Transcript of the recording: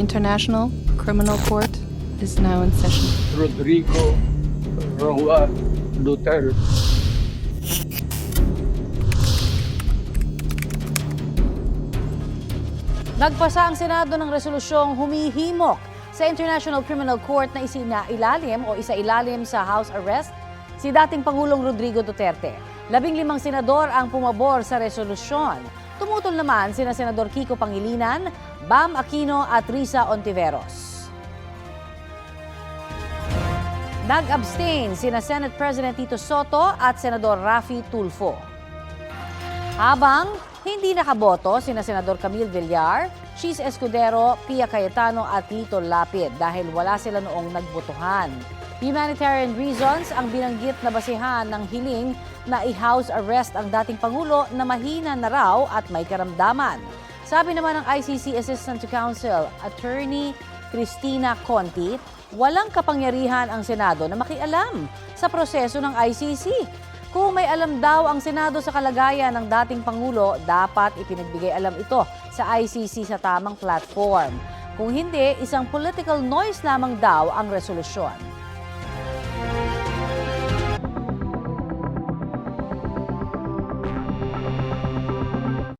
International Criminal Court is now in session. Rodrigo Roa Duterte. Nagpasa ang Senado ng resolusyong humihimok sa International Criminal Court na isailalim sa house arrest si dating Pangulong Rodrigo Duterte. 15 senador ang pumabor sa resolusyon. Tumutol naman sina Senador Kiko Pangilinan, Bam Aquino at Risa Ontiveros. Nag-abstain sina Senate President Tito Soto at Senador Raffy Tulfo. Habang hindi nakaboto sina Senador Camille Villar, Chis Escudero, Pia Cayetano at Lito Lapid dahil wala sila noong nagbotohan. Humanitarian reasons ang binanggit na basihan ng hiling na i-house arrest ang dating Pangulo na mahina na raw at may karamdaman. Sabi naman ng ICC Assistant to Counsel Attorney Cristina Conti, walang kapangyarihan ang Senado na makialam sa proseso ng ICC. Kung may alam daw ang Senado sa kalagayan ng dating Pangulo, dapat ipinagbigay alam ito sa ICC sa tamang platform. Kung hindi, isang political noise lamang daw ang resolusyon.